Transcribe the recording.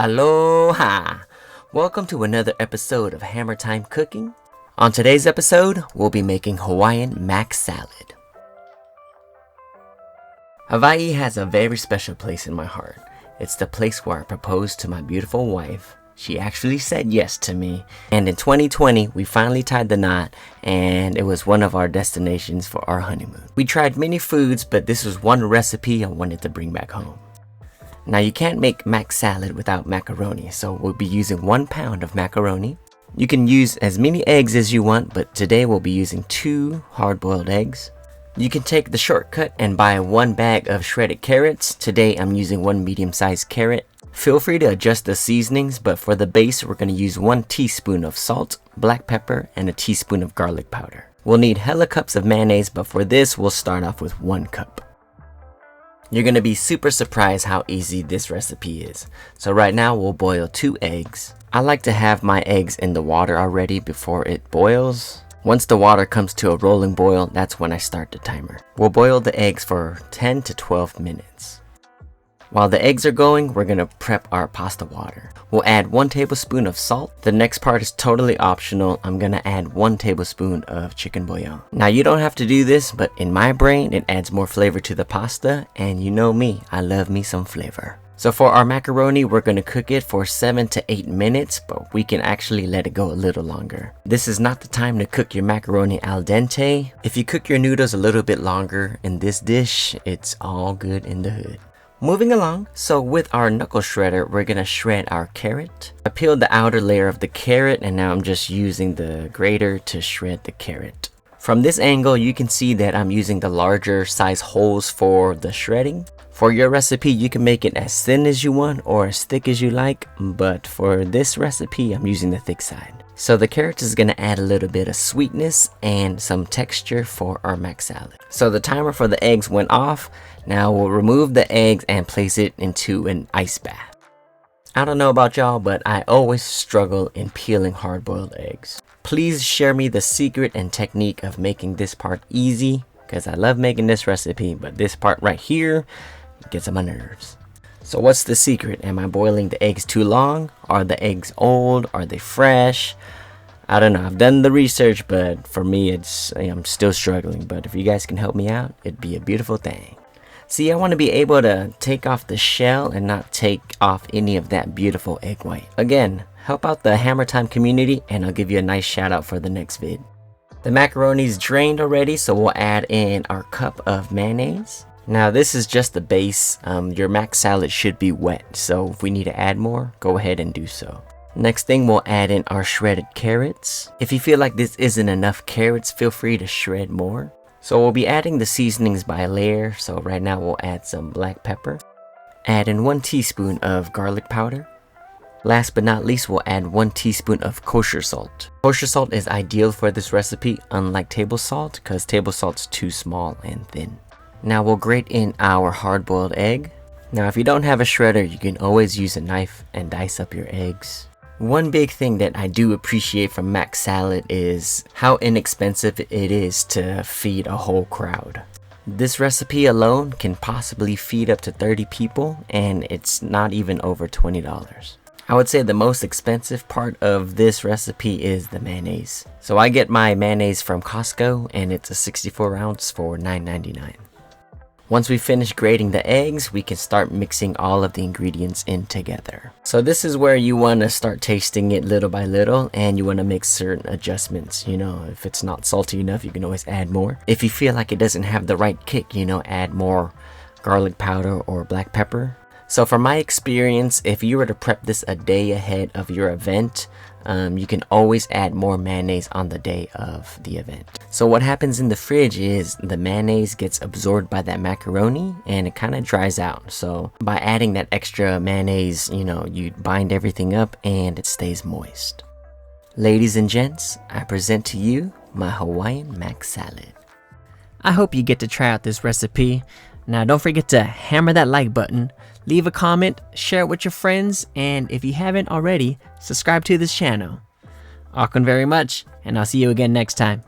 Aloha! Welcome to another episode of Hammer Time Cooking. On today's episode, we'll be making Hawaiian mac salad. Hawaii has a very special place in my heart. It's the place where I proposed to my beautiful wife. She actually said yes to me. And in 2020, we finally tied the knot, and it was one of our destinations for our honeymoon. We tried many foods, but this was one recipe I wanted to bring back home. Now you can't make mac salad without macaroni, so we'll be using 1 pound of macaroni. You can use as many eggs as you want, but today we'll be using 2 hard-boiled eggs. You can take the shortcut and buy 1 bag of shredded carrots. Today I'm using 1 medium-sized carrot. Feel free to adjust the seasonings, but for the base we're going to use 1 teaspoon of salt, black pepper, and a teaspoon of garlic powder. We'll need hella cups of mayonnaise, but for this we'll start off with 1 cup. You're going to be super surprised how easy this recipe is. So right now we'll boil 2 eggs. I like to have my eggs in the water already before it boils. Once the water comes to a rolling boil, that's when I start the timer. We'll boil the eggs for 10 to 12 minutes. While the eggs are going, we're going to prep our pasta water. We'll add 1 tablespoon of salt. The next part is totally optional. I'm going to add 1 tablespoon of chicken bouillon. Now you don't have to do this, but in my brain, it adds more flavor to the pasta. And you know me, I love me some flavor. So for our macaroni, we're going to cook it for 7 to 8 minutes, but we can actually let it go a little longer. This is not the time to cook your macaroni al dente. If you cook your noodles a little bit longer in this dish, it's all good in the hood. Moving along, so with our knuckle shredder, we're gonna shred our carrot. I peeled the outer layer of the carrot and now I'm just using the grater to shred the carrot. From this angle, you can see that I'm using the larger size holes for the shredding. For your recipe, you can make it as thin as you want or as thick as you like, but for this recipe, I'm using the thick side. So the carrot is gonna add a little bit of sweetness and some texture for our mac salad. So the timer for the eggs went off. Now we'll remove the eggs and place it into an ice bath. I don't know about y'all, but I always struggle in peeling hard-boiled eggs. Please share me the secret and technique of making this part easy, because I love making this recipe, but this part right here gets on my nerves. So what's the secret? Am I boiling the eggs too long? Are the eggs old? Are they fresh? I don't know. I've done the research, but for me, I'm still struggling. But if you guys can help me out, it'd be a beautiful thing. See, I want to be able to take off the shell and not take off any of that beautiful egg white. Again, help out the Hammer Time community and I'll give you a nice shout out for the next vid. The macaroni's drained already, so we'll add in our cup of mayonnaise. Now this is just the base. Your mac salad should be wet, so if we need to add more, go ahead and do so. Next thing, we'll add in our shredded carrots. If you feel like this isn't enough carrots, feel free to shred more. So we'll be adding the seasonings by layer. So right now we'll add some black pepper. Add in 1 teaspoon of garlic powder. Last but not least, we'll add 1 teaspoon of kosher salt. Kosher salt is ideal for this recipe, unlike table salt, because table salt's too small and thin. Now we'll grate in our hard-boiled egg. Now if you don't have a shredder, you can always use a knife and dice up your eggs. One big thing that I do appreciate from mac salad is how inexpensive it is to feed a whole crowd. This recipe alone can possibly feed up to 30 people and it's not even over $20. I would say the most expensive part of this recipe is the mayonnaise. So I get my mayonnaise from Costco and it's a 64 ounce for $9.99. Once we finish grating the eggs, we can start mixing all of the ingredients in together. So this is where you want to start tasting it little by little and you want to make certain adjustments. You know, if it's not salty enough, you can always add more. If you feel like it doesn't have the right kick, add more garlic powder or black pepper. So from my experience, if you were to prep this a day ahead of your event, you can always add more mayonnaise on the day of the event. So what happens in the fridge is the mayonnaise gets absorbed by that macaroni and it kind of dries out. So by adding that extra mayonnaise, you bind everything up and it stays moist. Ladies and gents, I present to you my Hawaiian mac salad. I hope you get to try out this recipe. Now don't forget to hammer that like button, leave a comment, share it with your friends, and if you haven't already, subscribe to this channel. Welcome very much, and I'll see you again next time.